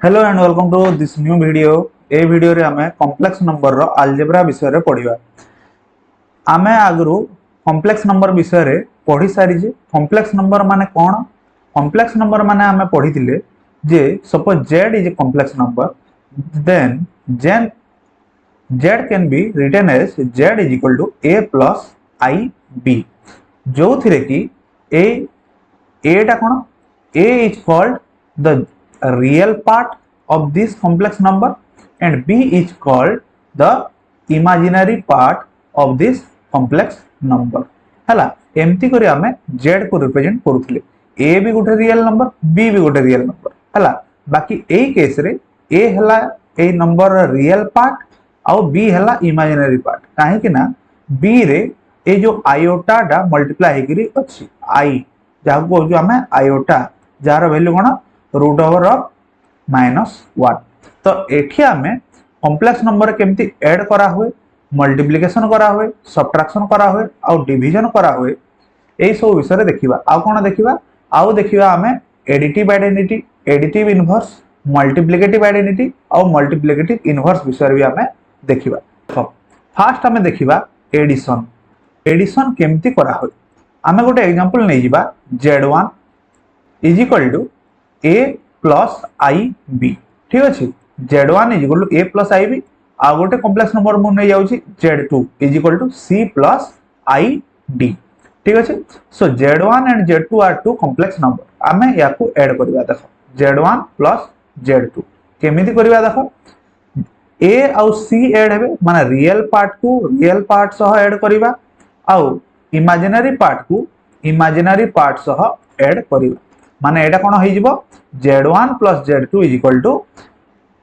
Hello and welcome to this new video. ए video रे हमें कॉम्प्लेक्स नंबर रो algebra विषय रे पढ़िबा। आमे आगरु कॉम्प्लेक्स नंबर विषय रे पढ़ी सारी जे कॉम्प्लेक्स नंबर माने कोन। कॉम्प्लेक्स नंबर माने आमे पढ़िथिले जे suppose z is a complex number then z can be written as z is equal to a plus ib जो थिरे कि a टा कोन a is called the real part of this complex number and b is called the imaginary part of this complex number हला एमती करी हमें z को रिप्रेजेंट करूथिले a भी गोटे रियल नंबर b भी गोटे रियल नंबर हला बाकी एई केस रे a हला ए नंबर रियल पार्ट आउ b हला इमेजिनरी पार्ट काहे कि ना b रे ए जो आयोटा डा मल्टीप्लाई हेकरी अछि i जाको को जो हमें आयोटा जार वैल्यू कोन रूट ओवर ऑफ -1 तो एठी हमें कॉम्प्लेक्स नंबर केमती ऐड करा हुए मल्टीप्लिकेशन करा हुए सबट्रैक्शन करा हुए और डिवीजन करा हुए एई सब विषय देखिबा आ कोन देखिबा हमें additive identity additive inverse multiplicative identity और मल्टीप्लिकेटिव इनवर्स विषय भी हमें देखिबा। तो फास्ट हमें देखिबा एडिशन केमती करा हुए हमें गोटे एग्जांपल नै जिबा z1 is equal to a plus ib ठीक अछि z1 is equal to a plus ib आ गोटे कॉम्प्लेक्स नंबर मु नै जाउची z2 is equal to c plus id ठीक अछि। So z1 and z2 are two complex number आमे याकू ऐड करबा देखो z1 प्लस z2 केमिति करबा देखो a और c ऐड हेबे माने रियल पार्ट को रियल पार्ट सह ऐड करबा आउ इमेजिनरी पार्ट को इमेजिनरी पार्ट सह ऐड करबा माने एटा कोन होई जिवो z1 plus z2 is equal to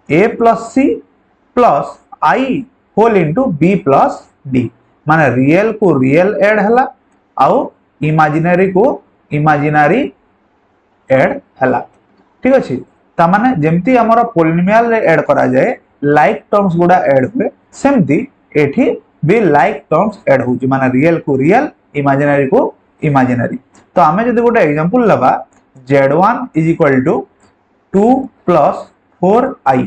a plus c plus i whole into b plus d माने रियल को रियल ऐड हला आउ इमेजिनरी को इमेजिनरी ऐड हला ठीक अछि। ता माने जेमती हमर पॉलिनोमियल रे ऐड करा जाए लाइक टर्म्स गुडा ऐड हुए सेमती एठी भी लाइक टर्म्स ऐड होची माने रियल को रियल इमेजिनरी को इमेजिनरी। तो हमें जदि गोटे एग्जांपल लबा z1 is equal to 2 plus 4i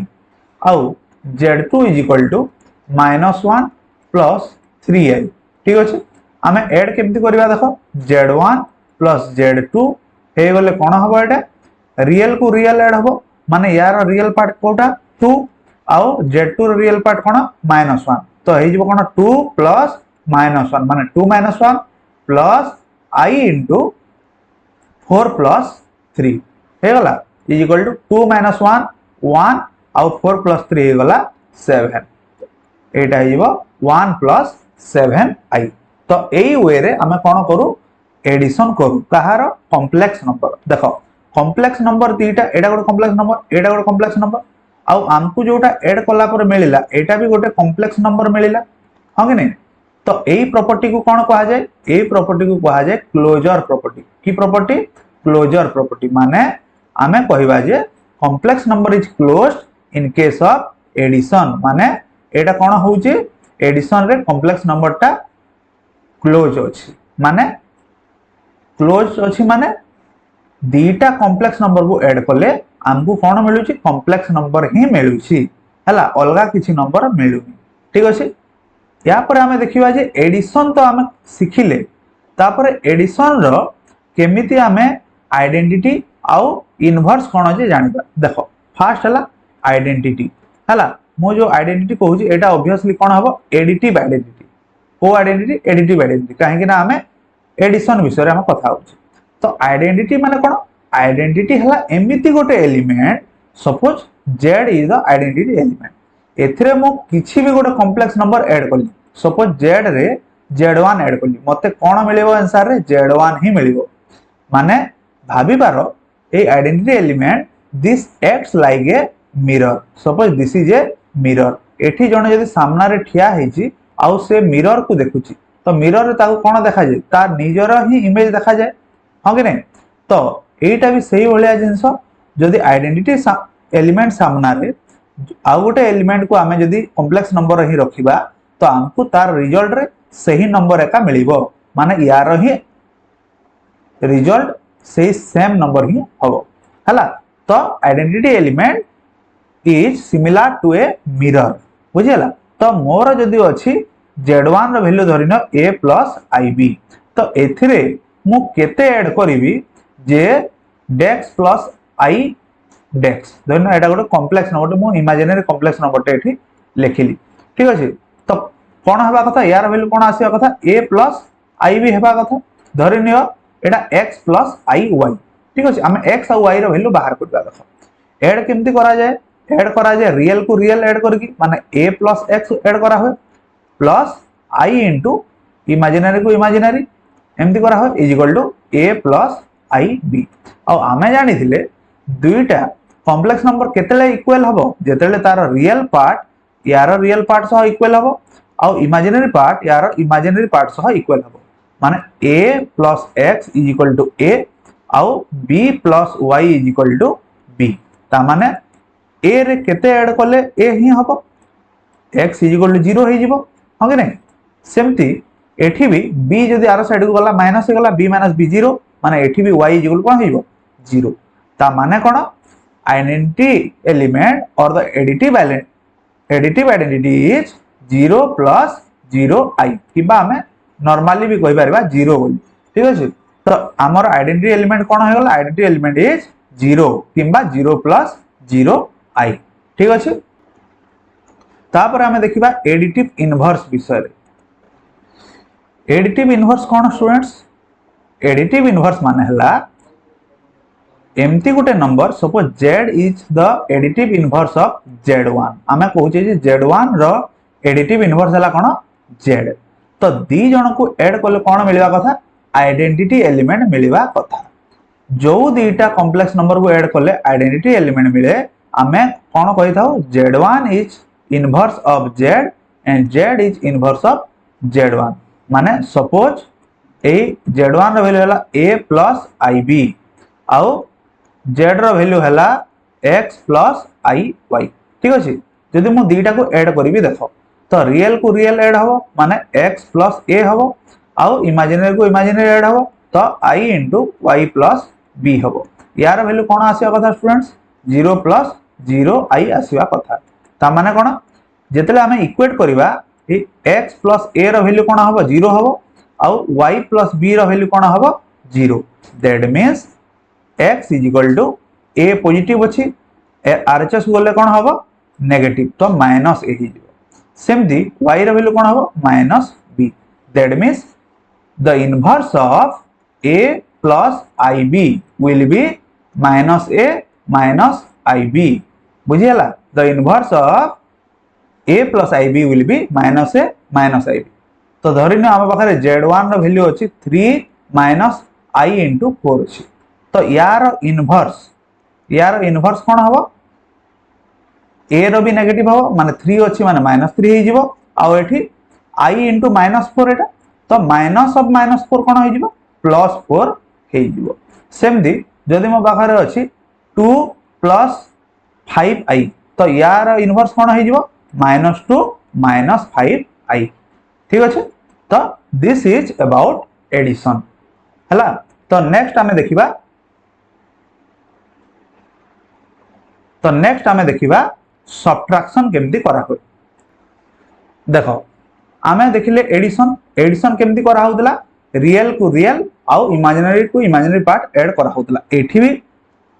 आउ z2 is equal to -1 plus 3i ठीक अछि। हमें ऐड केमती करबा देखो z1 plus z2 हे गले कोन हबो एटा रियल को रियल ऐड हबो माने यार रियल पार्ट कोटा 2 आउ z2 रियल पार्ट कोन -1 तो हे जिवो कोन 2 plus -1 माने 2 -1 plus i into 4 plus 3 हे गला इज इक्वल टू 2 minus 1 1 आउ 4 plus 3 हे गला 7 एटा हिबो 1 plus 7i। तो एई वे रे हमें कोन करू एडिशन करू कहार कॉम्प्लेक्स नंबर देखो कॉम्प्लेक्स नंबर तीटा एटा गोटे कॉम्प्लेक्स नंबर एटा गोटे कॉम्प्लेक्स नंबर आउ हमकु जोटा ऐड कला पर मिलिला एटा भी गोटे कॉम्प्लेक्स नंबर मिलिला हां कि नहीं। तो एई प्रॉपर्टी को कोन कहा जाय एई प्रॉपर्टी को कहा जाय क्लोजर प्रॉपर्टी की प्रॉपर्टी क्लोजर प्रॉपर्टी माने आमे कहबा जे complex number is closed in case of addition माने एटा कोन होउची एडिशन रे कॉम्प्लेक्स नंबर टा क्लोज अछि माने दीटा कॉम्प्लेक्स नंबर को ऐड करले हमकु कोन मिलुची कॉम्प्लेक्स नंबर ही मिलुची हला अलगा किछि नंबर मिलुनी ठीक अछि। या पर हमें देखिबा जे एडिशन तो हमें सिखिले तापर एडिशन रो केमिति हमें आइडेंटिटी आउ इनवर्स कोन जे जानिबा देखो फर्स्ट हला आइडेंटिटी हला मो जो आइडेंटिटी कहूची एटा ऑब्वियसली कोन हबो एडिटिव आइडेंटिटी को आइडेंटिटी एडिटिव आइडेंटिटी काहे कि ना हमें एडिशन विषय रे हम कथा होची। तो आइडेंटिटी माने कोन आइडेंटिटी हला एमिति गोटे element suppose z is the identity element एथिरे मो किछि भी गोटे कॉम्प्लेक्स नंबर ऐड करली सपोज z रे z1 ऐड करली मते कोन मिलेबो आंसर रे z1 ही मिलिबो माने भाबी बारो ए identity element this acts like a mirror suppose this is a mirror एठी जने यदि सामना रे ठिया हेची आउ से मिरर को देखुची तो मिरर रे ताको कोन देखा जाय तार निजर ही इमेज देखा जाय हां कि नहीं। तो एटा भी सही भलिया जिंस जदि आइडेंटिटी एलिमेंट सामना रे आउ गोटे एलिमेंट को हमें जदि कॉम्प्लेक्स नंबर ही रखिबा तो हमको तार रिजल्ट रे सही नंबर एका मिलिबो माने यार ही रिजल्ट से सेम नंबर ही हबो हला। तो identity element is similar to a mirror बुझीला। तो मोर जदि अच्छी z1 रो वैल्यू धरिन a प्लस ib तो एथिरे मु केते ऐड करिवि जे डेक्स प्लस i डेक्स धरिन एटा गोटे कॉम्प्लेक्स नंबर मु इमेजिनरी कॉम्प्लेक्स नंबर टे एठी लेखिली ठीक अछि। तो कोन हेबा कथा यार वैल्यू कोन आसीबा कथा a प्लस ib हेबा कथा धरिन एटा x प्लस i y ठीक अछि। हम x और y रो वैल्यू बाहर करबा कथा ऐड केमती करा जाय ऐड करा जाय रियल को रियल ऐड करकी माने a प्लस x ऐड करा होय प्लस i इंटू इमेजिनरी को इमेजिनरी एमती करा हो is equal to a plus i b और आमे जानी थिले दुईटा कॉम्प्लेक्स नंबर केतेले इक्वल हबो जेतेले तार रियल पार्ट यार रियल पार्ट सह इक्वल हबो और इमेजिनरी पार्ट यार इमेजिनरी पार्ट सह इक्वल हबो माने a plus x is equal to a और b plus y is equal to b ता माने a रे केते ऐड करले a ही हबो x इज इक्वल टू 0 हो जिवो हो कि नहीं सेमती एठी भी b जदी आरो साइड को गला माइनस गला b माइनस b 0 माने एठी भी y इज इक्वल कोन होइबो 0 ता माने कोन आइडेंटिटी एलिमेंट और the additive identity is 0 plus 0i किबा हमें नॉर्मली भी कहि परबा 0 बोली ठीक अछि। तो हमर आइडेंटिटी एलिमेंट कोन हो गला identity element is 0 किबा 0 plus 0i ठीक अछि। तापर हमें देखिबा एडिटिव इनवर्स विषय रे एडिटिव इनवर्स कोन स्टूडेंट्स एडिटिव इनवर्स माने हला एमती गोटे number suppose z is the additive inverse of z1 आमे कहूचे जे z1 रो एडिटिव इनवर्स हला कोन z तो दी जण को ऐड करले कोन मिलबा कथा आइडेंटिटी एलिमेंट मिलबा कथा जो दीटा कॉम्प्लेक्स नंबर को ऐड करले आइडेंटिटी एलिमेंट मिले आमे कोन कहि थाउ z1 is inverse of z and z is inverse of z1 माने सपोज ए z1 रो वैल्यू हला a प्लस ib आउ z रो वैल्यू हला x प्लस iy ठीक अछि। जदि मु दीटा को ऐड करबी देखो तो रियल को रियल ऐड हबो माने x प्लस a हबो आउ इमेजिनरी को इमेजिनरी ऐड हबो तो i into y plus b हबो यार वैल्यू कोन आसीबा कथा स्टूडेंट्स 0 प्लस 0i आसीबा कथा ता माने कोन जेतले हमें इक्वेट करबा ए x प्लस a रो वैल्यू कोन हबो 0 हबो आउ y प्लस b रो वैल्यू कोन हबो 0 that means x is equal to a positive अछि आरएचएस बोले कोन हबो नेगेटिव तो माइनस a ही सेमती y रो वैल्यू कोन हबो minus b that means the inverse of a plus ib will be minus a minus ib बुझियला the inverse of a plus ib will be minus a minus ib तो धरिन हम पाखरे z1 रो value अछि 3 minus i into 4 अछि तो यार inverse कोन हबो a रो भी नेगेटिव हबो माने 3 अछि माने -3 हे जिवो आ एठी i into -4 एटा तो माइनस ऑफ -4 कोन हे जिवो +4 हे जिवो सेमदी जदि मो पाखरे अछि 2 प्लस 5i तो यार इनवर्स कोन हे जिवो -2 -5i ठीक अछि। तो दिस इज अबाउट एडिशन हला। तो नेक्स्ट हमें देखिबा सबट्रैक्शन केमती करा होय देखो आमे देखिले एडिशन केमती करा होतला रियल को रियल आउ इमेजिनरी पार्ट ऐड करा होतला एठी भी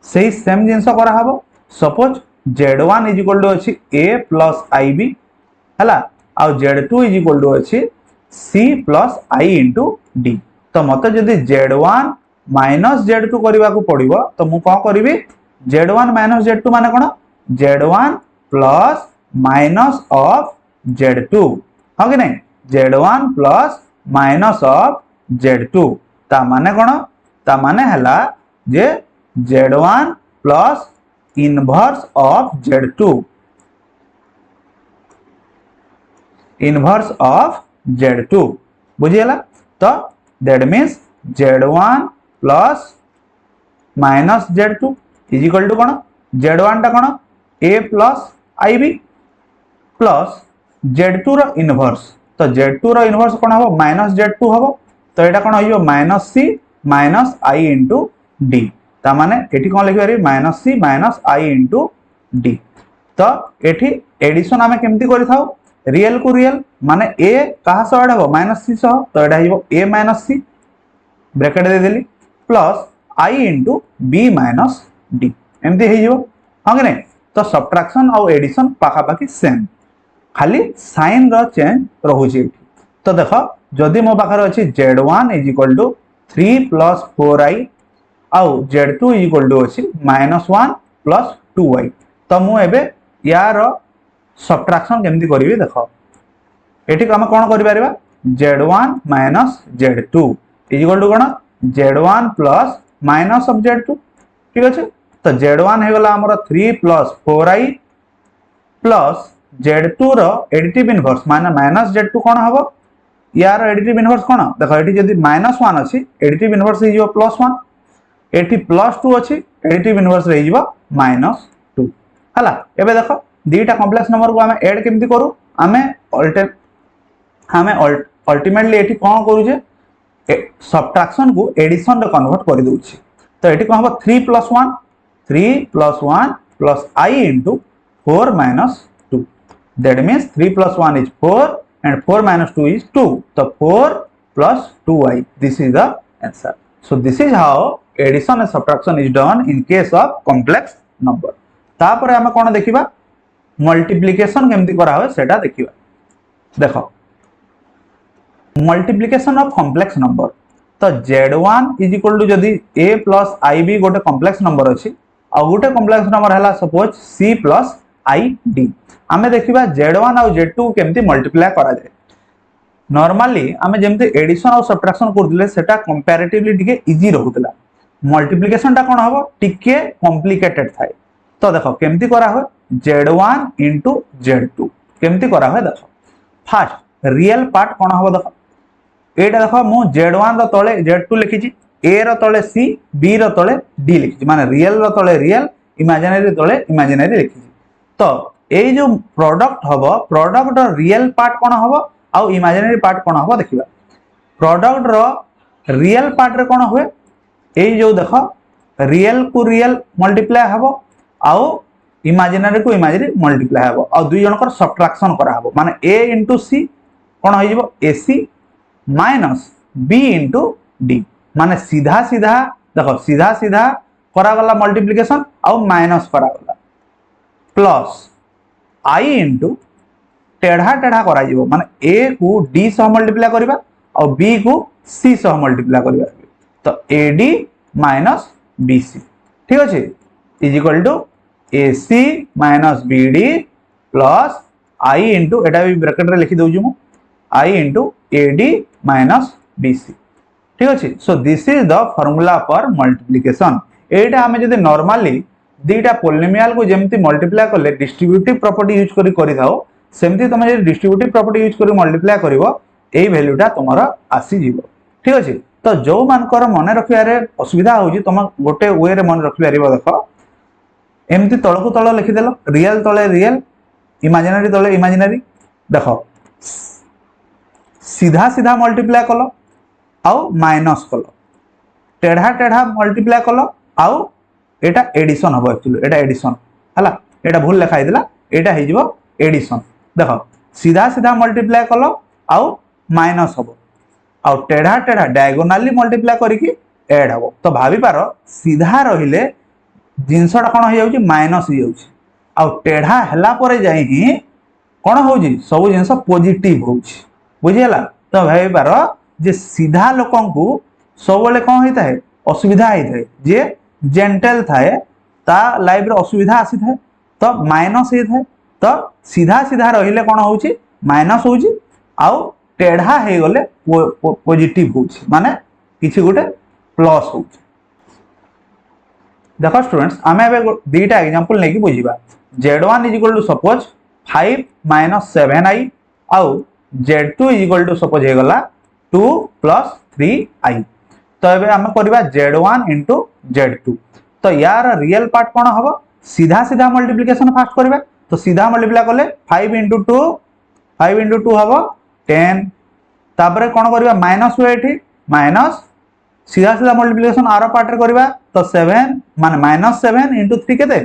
सही सेम जिंस करा हबो suppose z1 is equal to अछि a प्लस ib हला आउ z2 इज इक्वल टू अछि c plus i into d तो मते जदि z1 माइनस z2 करबा को पड़िबो तो मु को करबी z1 माइनस z2 माने कोन z1 plus minus of z2 हो कि नहीं z1 plus minus of z2 ता माने कोन ता माने हला जे z1 प्लस inverse of z2 inverse of z2 बुझियला तो that means z1 plus minus z2 is equal to कोन z1 टा कोन a plus ib plus z2 रो इनवर्स तो z2 रो इनवर्स कोन हबो माइनस z2 हबो तो एटा कोन होइबो minus c minus i into d ता माने एठी कोन लिखि पारि minus c minus i into d तो एठी एडिशन आमे केमती करि थाउ रियल को रियल माने a कहा सह ऐड हो -c सह तो एटा हिबो a - c bracket they Delhi plus i * b - d एमती हे जिवो हां कि नहीं। तो सबट्रैक्शन और एडिशन पाखा पाखी सेम खाली साइन रो चेंज रहुची। तो देखो जदि मो पाखर अछि z1 = 3 + 4i आउ z2 = अछि -1 + 2i। तो मु एबे यार सबट्रैक्शन केमती करिवि देखो एठी हम कोन करि परिबा z1 - z2 = cone z1 + minus of z2 ठीक अछि। तो z1 हे गला हमर 3 + 4i प्लस z2 रो एडिटिव इनवर्स माने -z2 कोन हबो यार एडिटिव इनवर्स कोन देखो एठी जदी -1 अछि एडिटिव इनवर्स हे जिवो +1 एठी +2 अछि एडिटिव इनवर्स रे जिवो -2 हला। एबे देखो दीटा कॉम्प्लेक्स नंबर को हमें ऐड केमती करू हमें अल्टीमेटली एठी कोन करू जे सबट्रैक्शन को एडिशन रे कन्वर्ट कर दोछि। तो एठी कोन हबो 3 + 1 + i * 4 - 2 that means 3 + 1 is 4 and 4 - 2 is 2 so 4 + 2i this is the answer. So this is how addition and subtraction is done in case of complex number. तापर हमें कोन देखिबा मल्टीप्लिकेशन केमती करा होय सेटा देखिबा। देखो मल्टीप्लिकेशन ऑफ कॉम्प्लेक्स नंबर तो z1 = जदी a + ib गोटे कॉम्प्लेक्स नंबर अछि आ गोटे कॉम्प्लेक्स नंबर हला सपोज c + id आमे देखिबा z1 और z2 केमती मल्टीप्लाई करा जाय। नॉर्मली आमे जेमते एडिशन और सबट्रैक्शन करदिले सेटा कंपैरेटिवली टिके इजी रहउतला मल्टीप्लिकेशन टा कोन हबो टिके कॉम्प्लिकेटेड थाय। तो देखो केमती करा हो z1 * z2 केमती करा हो देखो फर्स्ट रियल पार्ट कोन हबो देखो एटा देखो मु z1 रो तळे z2 लिखिची a रो तळे c b रो तळे d लिखिची माने रियल रो तळे रियल इमेजिनरी तळे इमेजिनरी लिखिची। तो ए जो प्रोडक्ट हबो प्रोडक्ट रो रियल पार्ट कोन हबो आ इमेजिनरी पार्ट कोन हबो देखिबा। प्रोडक्ट रो रियल पार्ट रे कोन होय ए जो देखो रियल को रियल मल्टीप्लाई हबो आ इमेजिनरी को इमेजिनरी मल्टीप्लाई हबो आ दुई जन कर सबट्रैक्शन करा हबो माने a * c कोन होय जिवो ac - b * d माने सीधा सीधा देखो सीधा सीधा करा गला मल्टीप्लिकेशन आ माइनस करा गला प्लस i * टेढ़ा टेढ़ा करा जिवो माने a को d सह मल्टीप्लाई करबा और b को c सह मल्टीप्लाई करबा तो ad - bc ठीक अछि = ac - bd प्लस i * एटा भी ब्रैकेट रे लिखि दउजु मु i * ad - bc ठीक अछि। So this is the formula for multiplication. एटा हमें जदि नॉर्मली दीटा पॉलिनोमियल को जेमती मल्टीप्लाई करले डिस्ट्रीब्यूटिव प्रॉपर्टी यूज करि थाओ सेमती तमे जे डिस्ट्रीब्यूटिव प्रॉपर्टी यूज करि मल्टीप्लाई करिवो एई वैल्यूटा तमरा आसी जीवो ठीक अछि। तो जो मानकर मने रखिया रे असुविधा होजी तम गोटे वे रे मन रखि परिबो देखो एमती तळकु तळ लिखि देलो रियल तळे रियल इमेजिनरी तळे इमेजिनरी देखो सीधा सीधा मल्टीप्लाई कलो आउ माइनस कलो टेढ़ा टेढ़ा मल्टीप्लाई कलो आउ एटा एडिशन हबो एक्चुअली एटा एडिशन हला एटा भूल लिखा हिदला एटा हे जिवो एडिशन देखो सीधा सीधा मल्टीप्लाई कलो आउ माइनस हबो आउ टेढ़ा टेढ़ा डायगोनाली मल्टीप्लाई करिकि ऐड हबो। तो भाबी पारो सीधा रहिले जिंसटा कोन हो जाउची माइनस हो जाउची आउ टेढ़ा हला परे जाई ही कोन होउची सब जिंस पॉजिटिव होउची बुझियला। तो भाबी पारो जे सीधा लोकन को सबले कोन होई थाए असुविधा होई थाए जे जेंटल थाए ता लाइफ रे असुविधा आसी थाए तो माइनस होई थाए तो सीधा सीधा रहिले कोन होउची माइनस होउची आउ टेढ़ा हे गले पॉजिटिव होउची माने किछि गोटे प्लस होउची। देखो स्टूडेंट्स आमे एबे दीटा एग्जांपल लेके बुझिबा z1 = सपोज 5 - 7i आउ z2 = सपोज हे गला 2 + 3i। तो एबे हम करबा z1 * z2 तो यार रियल पार्ट कोन हबो सीधा सीधा मल्टीप्लिकेशन फास्ट करबा तो सीधा मल्टीप्लाई करले 5 * 2 हबो 10 तापरे कोन करबा माइनस हुए एठी माइनस सीधा सीधा मल्टीप्लिकेशन आरो पार्ट रे करबा तो 7 माने -7 * 3 केते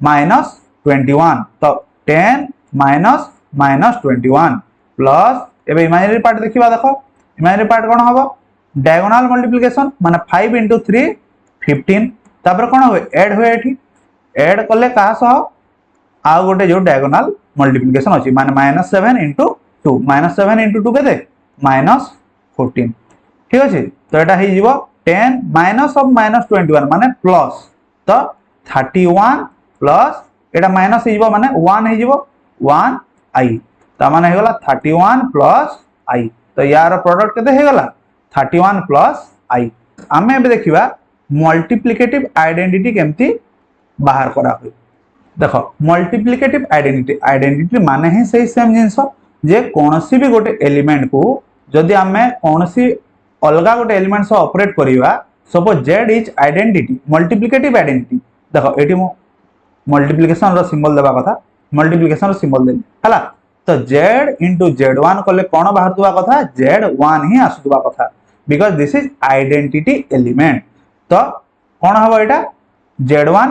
-2 21 तो 10 माइनस माइनस 21 प्लस एबे इमेजिनरी पार्ट देखिबा देखो इमेजिनरी पार्ट कोन हबो डायगोनल मल्टीप्लिकेशन माने 5 into 3 15 तापर कोन होय ऐड होय एठी ऐड करले कहा सह आ गोटे जो डायगोनल मल्टीप्लिकेशन अछि माने -7 into 2 -7 into 2 केते -14 ठीक अछि तो एटा हे जीवो 10 माइनस ऑफ -21 माने प्लस तो 31 प्लस एटा माइनस हे जीवो माने 1 हे जीवो 1 i ता माने हे गला 31 प्लस i तो यार प्रोडक्ट केते हे गला 31 प्लस i आमे एबे देखिबा मल्टीप्लिकेटिव आइडेंटिटी केमती बाहर करा होय देखो मल्टीप्लिकेटिव आइडेंटिटी माने ही सही सेम जिंस जे कोनसी भी गोटे एलिमेंट को जदि आमे कोनसी अलगा गोटे एलिमेंट से ऑपरेट करिवा suppose z is identity multiplicative identity देखो एटी मो मल्टीप्लिकेशन रो सिंबल देबा कथा मल्टीप्लिकेशन रो सिंबल देली हला तो z into z1 कले कोन बाहर दुवा कथा z1 ही आसुवा कथा because this is identity element तो कोन हबो एटा z1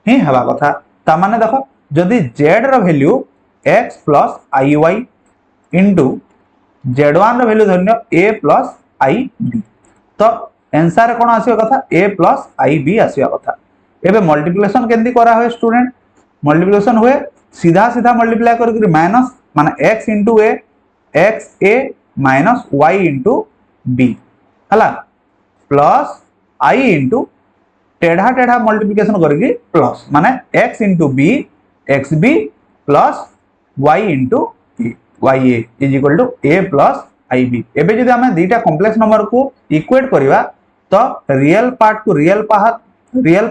ही हवा कथा ता माने देखो जदि z रो value x plus iy into z1 रो वैल्यू धन्य a plus ib तो आंसर कोन आसीयो कथा a plus ib आसीयो कथा एबे मल्टीप्लिकेशन केंदी करा होय स्टूडेंट मल्टीप्लिकेशन हुए सीधा सीधा मल्टीप्लाई कर माइनस माने x into a x a minus y into b हला प्लस i into टेढ़ा टेढ़ा मल्टीप्लिकेशन करके प्लस माने x into b xb plus y into a ya is equal to a plus ib एबे जदि हमें दीटा कॉम्प्लेक्स नंबर को इक्वेट करिवा तो रियल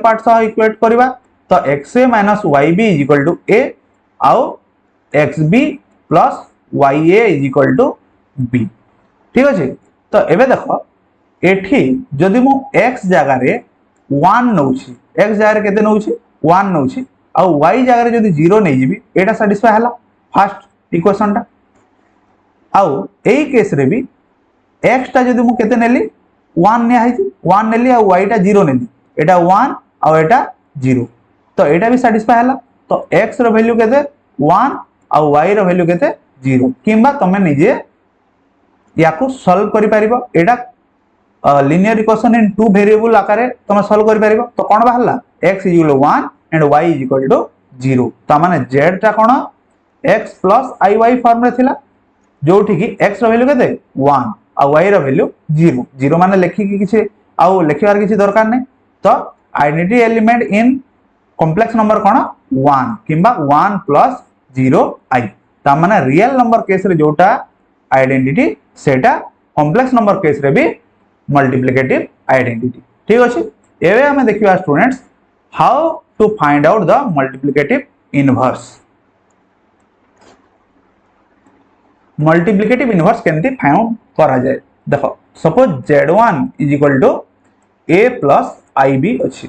पार्ट सह इक्वेट करिवा तो xa minus yb is equal to a आउ xb plus ya is equal to b ठीक अछि तो एबे देखो एठी जदि मु x जगह रे 1 नउछि x जगह रे केते नउछि 1 नउछि आ y जगह रे जदि 0 नै जिबि एटा सैटिस्फाई हला फर्स्ट इक्वेशन टा आउ एई केस रे भी x टा जदि मु केते नेली 1 ने हाइछि 1 नेली आ y टा 0 नेली एटा 1 आ एटा 0 तो एटा भी सैटिस्फाई हला तो x रो वैल्यू केते 1 आ y रो वैल्यू केते 0 किंबा तमे निजे याकू सॉल्व करि परिबो एटा linear equation in two variable आकारे तुम सॉल्व करि परिबो तो कोन बाहरला x = 1 एंड y = 0 ता माने z टा कोन x + iy फॉर्म रे थिला जोठी की x रो वैल्यू केते 1 आ y रो वैल्यू 0 0 माने लेखि की किछि आ लेखिबार किछि दरकार नै तो identity element in complex number कोन 1 किंबा 1 + 0 i ता माने रियल नंबर केस रे जोटा आइडेंटिटी सेटा कॉम्प्लेक्स नंबर केस रे भी मल्टीप्लिकेटिव आइडेंटिटी ठीक अछि एबे हमें देखिबा students how to find out the multiplicative inverse केनती फाइंड करा जाय देखो suppose z1 = a plus ib अछि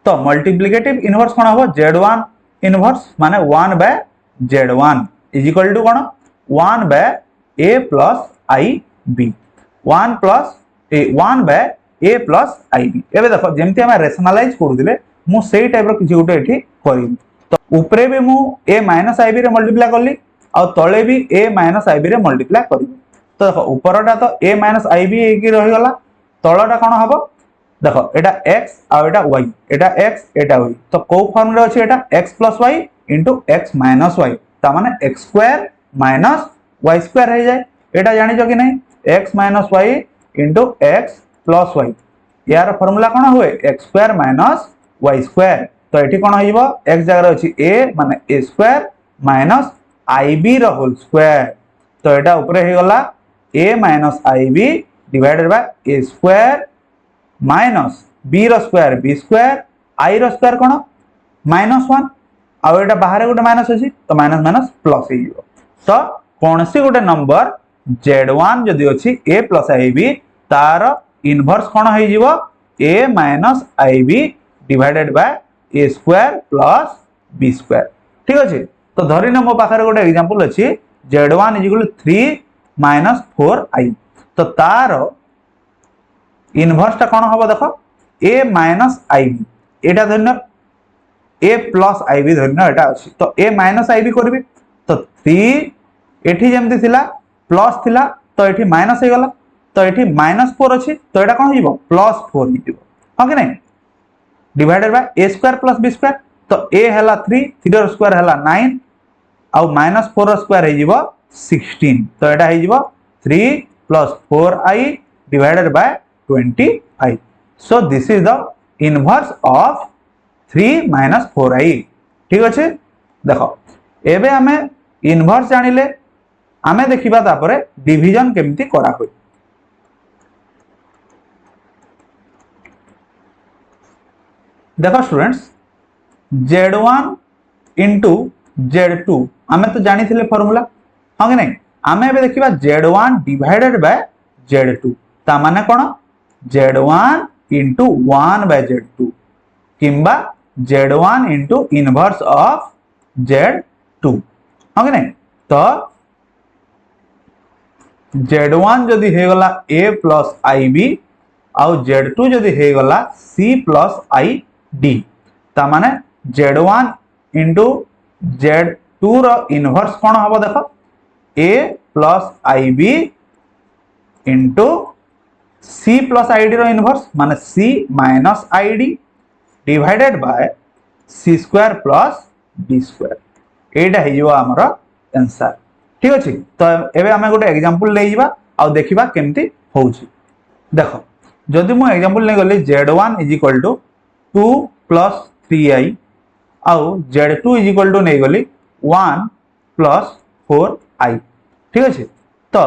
तो मल्टीप्लिकेटिव इनवर्स कोन हबो z1 इनवर्स माने 1/z1 = कोन 1/a plus ib 1/a plus ib एबे देखो जेमति हम रेशनलाइज करू दिले मु सेही टाइप रो किछि गुटे एठी करिम तो ऊपरे भी मु a - ib रे मल्टीप्लाई करली आ तळे भी a - ib रे मल्टीप्लाई करी तो देखो ऊपरटा तो a - ib की रहि गला तळटा कोन हबो देखो एटा x आ एटा y एटा x एटा y तो को फॉर्म रे अछि एटा x + y * x - y ता माने x² - y² हे जाय एटा जानि छ कि नै x - y * x + y यार फार्मूला कोन होय x² - y² तो एठी कोन होइबो x जगह अछि a माने a² - ib रो होल स्क्वायर तो एटा ऊपर हे गला a - ib divided by a² - b रो स्क्वायर b² i रो स्क्वायर कोन -1 आ एटा बाहर गोटे माइनस अछि तो माइनस प्लस हे जिवो तो कोनसी गोटे नंबर z1 जदि अछि a + ib तार इनवर्स कोन हे जिवो a - ib divided by a² + b² ठीक अछि तो धरिने मो पाखरे गोटे एग्जांपल अछि z1 = 3 - 4i तो तार इनवर्स ता कोन हबो देखो a - ib एटा धन्य a प्लस ib धरना एटा अछि तो a माइनस ib करबी तो 3 एठी जेमति थिला प्लस थिला तो एठी माइनस हे गला तो एठी -4 अछि तो एटा कोन हिबो +4 हिबो हो कि नै divided by a square plus b square तो a हला 3 3 रो स्क्वायर हला 9 आ -4 रो स्क्वायर हे जिवो 16 तो एटा हे जिवो 3 + 4i divided by 25 so this is the inverse of 3 - 4i ठीक अछि देखो एबे हमें इनवर्स जानिले आमे देखिबा तापरे डिवीजन केमती करा होय देखो स्टूडेंट्स z1 into z2 आमे तो जानि थिले फार्मूला हां कि नै आमे एबे देखिबा z1 divided by z2 ता माने कोन z1 into 1 by z2 किंबा z1 into inverse of z2 हां कि नै तो z1 जदि हे गला a plus ib आउ z2 जदि हे गला c plus id ता माने z1 into z2 रो इनवर्स कोन हबो देखो a plus ib into c plus id row inverse माने c minus id divided by c square plus d square एटा हे जिवो हमर आंसर ठीक अछि तो एबे हमें गोटे एग्जांपल ले जिबा आ देखिबा केमती होउछि देखो जदि मु एग्जांपल ले गली z1 = 2 + 3i आउ z2 = नै गली 1 + 4i ठीक अछि तो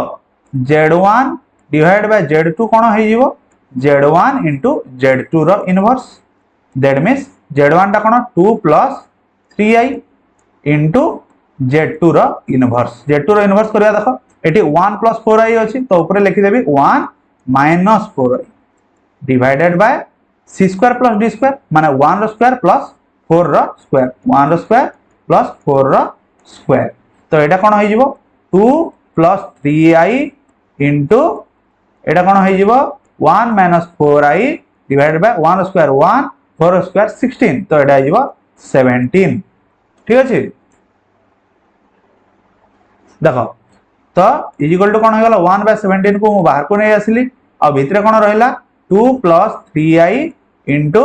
z1 डिवाइड बाय z2 कोन हे जिवो z1 into z2 रो इनवर्स दैट मींस z1 टा कोन 2 + 3i into z2 रो इनवर्स करया देखो एटी 1 + 4i अछि तो ऊपर लिखि देबी 1 - 4i divided bye c square plus d square माने 1 रो स्क्वायर प्लस 4 रो स्क्वायर 1 रो स्क्वायर प्लस 4 रो स्क्वायर तो एटा कोन होई जिवो 2 + 3i into एटा कोन होई जिवो 1 - 4i डिवाइडेड बाय 1 रो स्क्वायर 1 4 रो स्क्वायर 16 तो एटा जिवो 17 ठीक अछि देखो तो इक्वल टू कोन हो गला 1/17 को मु बाहर को नै आसिली आ भितरे कोन रहला 2 + 3i into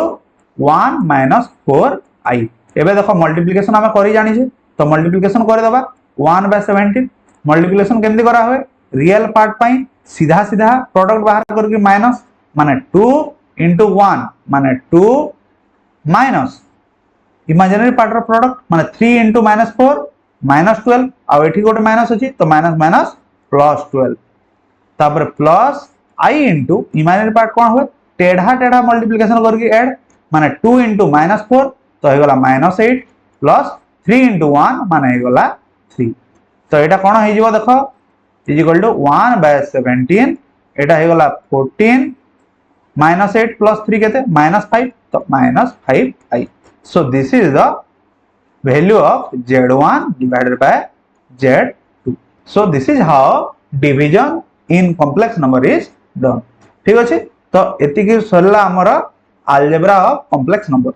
1 - 4i एबे देखो मल्टीप्लिकेशन हमें करि जानि छै तो मल्टीप्लिकेशन कर देबा 1/17 मल्टीप्लिकेशन केमति करा होय रियल पार्ट पई सीधा सीधा प्रोडक्ट बाहर करके माइनस माने 2 into 1 माने 2 माइनस इमेजिनरी पार्ट रो प्रोडक्ट माने 3 into -4 -12 आ एठी गोटे माइनस अछि तो माइनस माइनस +12 तापर plus i into imaginary part कोन होय टेढ़ा टेढ़ा मल्टीप्लिकेशन करके ऐड माने 2 into -4 तो हे गला -8 प्लस 3 into 1 माने हे गला 3 तो एटा कोन हे जिवो देखो = 1/17 एटा हे गला 14 -8 प्लस 3 केते -5 तो -5i so this is the value of z1 divided by z2 so this is how division in complex number is done ठीक अछि तो एति कि सरला हमर algebra of complex number